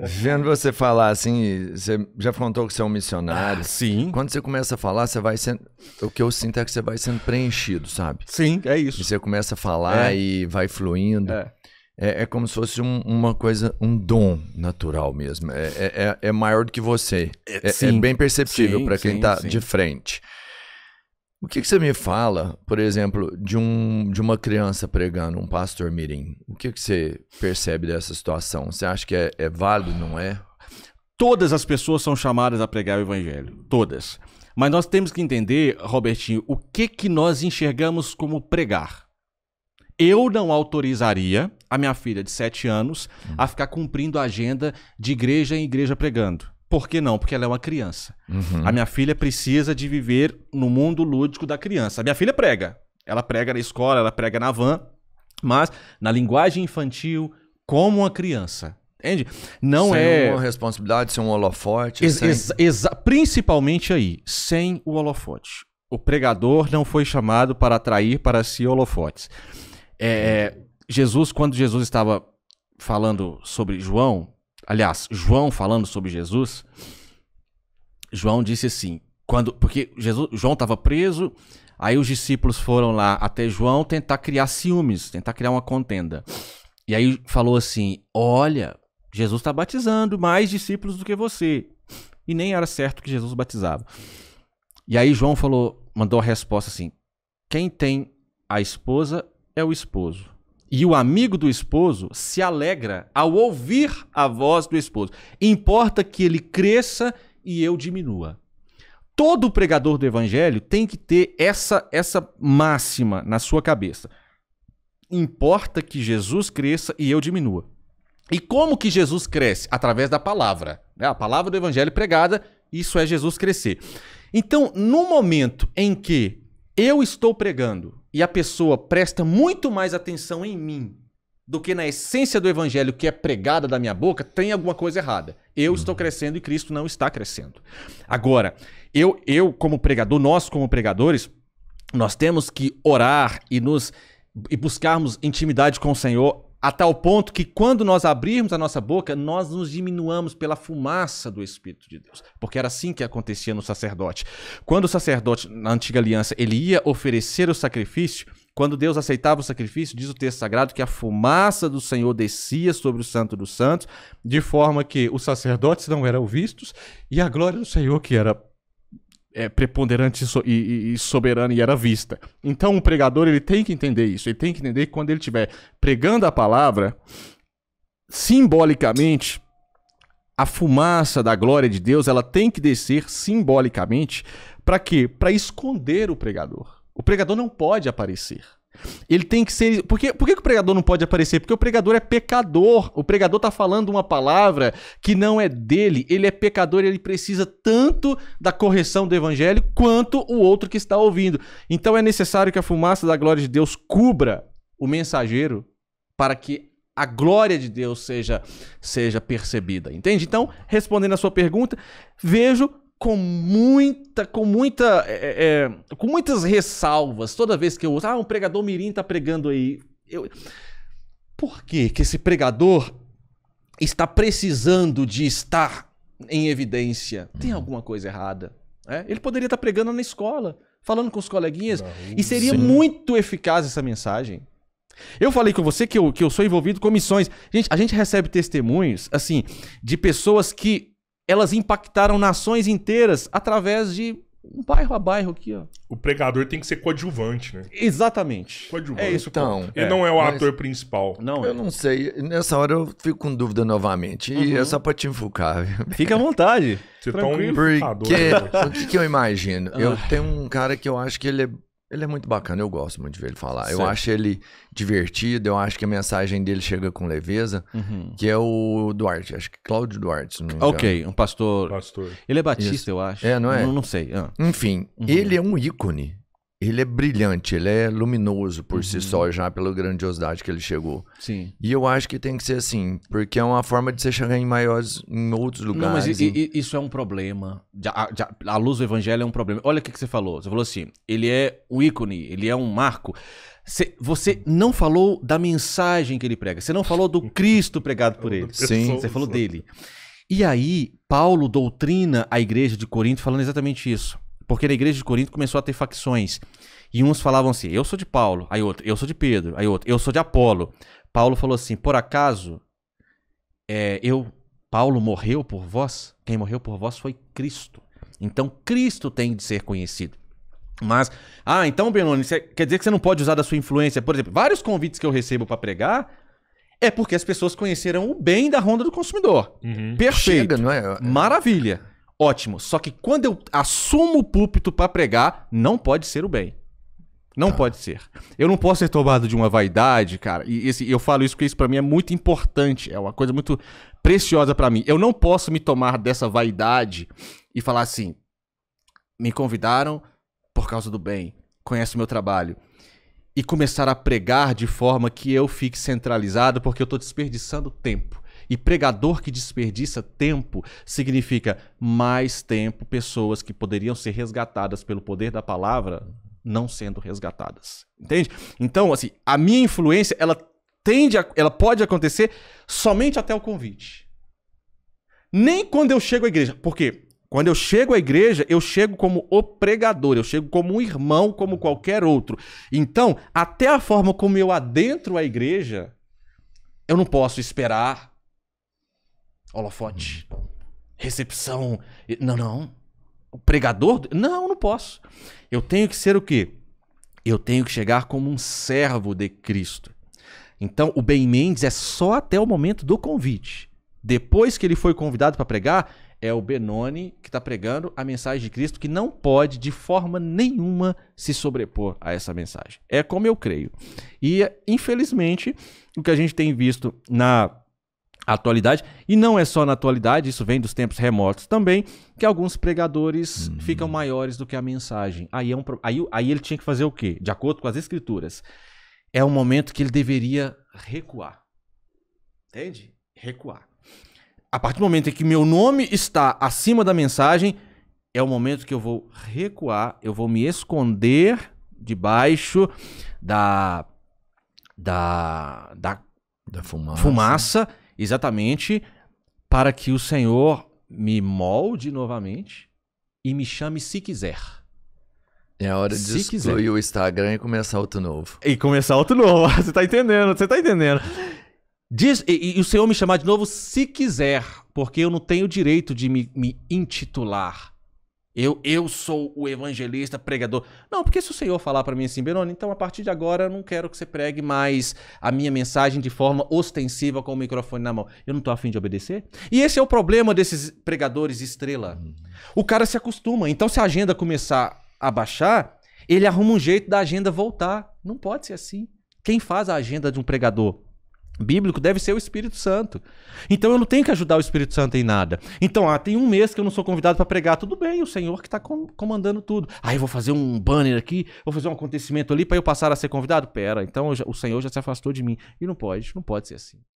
Vendo você falar assim, você já contou que você é um missionário. Sim. Quando você começa a falar, você vai sendo... O que eu sinto é que você vai sendo preenchido, sabe? Sim, é isso. E você começa a falar e vai fluindo. É como se fosse uma coisa, um dom natural mesmo. É maior do que você. É bem perceptível para quem está de frente. O que você me fala, por exemplo, de uma criança pregando, um pastor mirim? O que você percebe dessa situação? Você acha que é válido, não é? Todas as pessoas são chamadas a pregar o evangelho. Todas. Mas nós temos que entender, Robertinho, o que nós enxergamos como pregar. Eu não autorizaria a minha filha de 7 anos a ficar cumprindo a agenda de igreja em igreja pregando. Por que não? Porque ela é uma criança. A minha filha precisa de viver no mundo lúdico da criança. A minha filha prega. Ela prega na escola, ela prega na van, mas na linguagem infantil, como uma criança. Entende? Não sem uma responsabilidade, sem um holofote. Principalmente aí, sem o holofote. O pregador não foi chamado para atrair para si holofotes. Jesus, quando Jesus estava falando sobre João, aliás, João falando sobre Jesus, João disse assim, porque João estava preso, aí os discípulos foram lá até João tentar criar ciúmes, tentar criar uma contenda. E aí falou assim, olha, Jesus está batizando mais discípulos do que você. E nem era certo que Jesus batizava. E aí João mandou a resposta assim, quem tem a esposa é o esposo. E o amigo do esposo se alegra ao ouvir a voz do esposo. Importa que ele cresça e eu diminua. Todo pregador do evangelho tem que ter essa máxima na sua cabeça. Importa que Jesus cresça e eu diminua. E como que Jesus cresce? Através da palavra. A palavra do evangelho pregada, isso é Jesus crescer. Então, no momento em que eu estou pregando e a pessoa presta muito mais atenção em mim do que na essência do evangelho que é pregada da minha boca, tem alguma coisa errada. Eu estou crescendo e Cristo não está crescendo. Agora, eu como pregador, nós como pregadores, nós temos que orar e buscarmos intimidade com o Senhor a tal ponto que quando nós abrirmos a nossa boca, nós nos diminuamos pela fumaça do Espírito de Deus. Porque era assim que acontecia no sacerdote. Quando o sacerdote, na antiga aliança, ele ia oferecer o sacrifício, quando Deus aceitava o sacrifício, diz o texto sagrado que a fumaça do Senhor descia sobre o Santo dos Santos, de forma que os sacerdotes não eram vistos e a glória do Senhor, que era preponderante e soberana e era vista. Então o pregador ele tem que entender isso. Ele tem que entender que quando ele estiver pregando a palavra, simbolicamente, a fumaça da glória de Deus ela tem que descer simbolicamente. Para quê? Para esconder o pregador. O pregador não pode aparecer. Ele tem que ser... Por que o pregador não pode aparecer? Porque o pregador é pecador. O pregador está falando uma palavra que não é dele. Ele é pecador e ele precisa tanto da correção do evangelho quanto o outro que está ouvindo. Então é necessário que a fumaça da glória de Deus cubra o mensageiro para que a glória de Deus seja percebida. Entende? Então, respondendo a sua pergunta, vejo com muitas ressalvas toda vez que eu uso, um pregador mirim tá pregando aí. Por que esse pregador está precisando de estar em evidência? Tem alguma coisa errada. Ele poderia estar pregando na escola, falando com os coleguinhas, e seria muito eficaz essa mensagem. Eu falei com você que eu sou envolvido com missões. Gente, a gente recebe testemunhos assim, de pessoas que elas impactaram nações inteiras através de um bairro a bairro aqui, ó. O pregador tem que ser coadjuvante, né? Exatamente. Coadjuvante. É isso. Então, ele não é o ator principal. Não, eu não sei. Nessa hora eu fico com dúvida novamente. E é só pra te enfocar, viu? Fica à vontade. Você tá um Porque o que eu imagino? Eu tenho um cara que eu acho que ele é muito bacana, eu gosto muito de ver ele falar. Certo. Eu acho ele divertido, eu acho que a mensagem dele chega com leveza, que é o Duarte, acho que Cláudio Duarte. Não me engano. Ok, um pastor. Ele é batista, isso. Eu acho. Não é? Não sei. Enfim, ele é um ícone. Ele é brilhante, ele é luminoso por si só, já pela grandiosidade que ele chegou. Sim. E eu acho que tem que ser assim, porque é uma forma de você chegar em outros lugares. Não, mas isso é um problema. A luz do evangelho é um problema. Olha o que você falou. Você falou assim, ele é um ícone, ele é um marco. Você não falou da mensagem que ele prega. Você não falou do Cristo pregado por ele. Sim. Você falou dele. E aí, Paulo doutrina a igreja de Corinto falando exatamente isso. Porque na igreja de Corinto começou a ter facções. E uns falavam assim, eu sou de Paulo. Aí outro, eu sou de Pedro. Aí outro, eu sou de Apolo. Paulo falou assim, por acaso, Paulo morreu por vós? Quem morreu por vós foi Cristo. Então, Cristo tem de ser conhecido. Mas, então, Benoni, quer dizer que você não pode usar da sua influência? Por exemplo, vários convites que eu recebo para pregar é porque as pessoas conheceram o bem da Ronda do Consumidor. Perfeito. Chega, não é? Maravilha. Ótimo. Só que quando eu assumo o púlpito para pregar, não pode ser o bem. Não pode ser. Eu não posso ser tomado de uma vaidade, cara. E eu falo isso porque isso para mim é muito importante. É uma coisa muito preciosa para mim. Eu não posso me tomar dessa vaidade e falar assim, me convidaram por causa do bem, conhece o meu trabalho, e começar a pregar de forma que eu fique centralizado porque eu estou desperdiçando tempo. E pregador que desperdiça tempo significa mais tempo, pessoas que poderiam ser resgatadas pelo poder da palavra não sendo resgatadas. Entende? Então, assim, a minha influência, ela pode acontecer somente até o convite. Nem quando eu chego à igreja. Por quê? Quando eu chego à igreja, eu chego como o pregador, eu chego como um irmão, como qualquer outro. Então, até a forma como eu adentro a igreja, eu não posso esperar holofote, recepção. Não. O pregador? Não posso. Eu tenho que ser o quê? Eu tenho que chegar como um servo de Cristo. Então, o Ben Mendes é só até o momento do convite. Depois que ele foi convidado para pregar, é o Benoni que está pregando a mensagem de Cristo, que não pode de forma nenhuma se sobrepor a essa mensagem. É como eu creio. E, infelizmente, o que a gente tem visto na atualidade, e não é só na atualidade, isso vem dos tempos remotos também, que alguns pregadores ficam maiores do que a mensagem. Aí ele tinha que fazer o quê? De acordo com as escrituras. É um momento que ele deveria recuar. Entende? Recuar. A partir do momento em que meu nome está acima da mensagem, é o momento que eu vou recuar, eu vou me esconder debaixo da fumaça, exatamente, para que o Senhor me molde novamente e me chame se quiser. É a hora de excluir o Instagram e começar outro novo. E começar outro novo, você tá entendendo. E o Senhor me chamar de novo se quiser, porque eu não tenho o direito de me intitular. Eu sou o evangelista, pregador. Não, porque se o Senhor falar para mim assim, Benoni, então a partir de agora eu não quero que você pregue mais a minha mensagem de forma ostensiva com o microfone na mão. Eu não tô a fim de obedecer. E esse é o problema desses pregadores estrela. O cara se acostuma. Então se a agenda começar a baixar, ele arruma um jeito da agenda voltar. Não pode ser assim. Quem faz a agenda de um pregador bíblico deve ser o Espírito Santo. Então eu não tenho que ajudar o Espírito Santo em nada. Então, tem um mês que eu não sou convidado para pregar, tudo bem, o Senhor que está comandando tudo. Eu vou fazer um banner aqui, vou fazer um acontecimento ali para eu passar a ser convidado? Pera, então o Senhor já se afastou de mim. E não pode ser assim.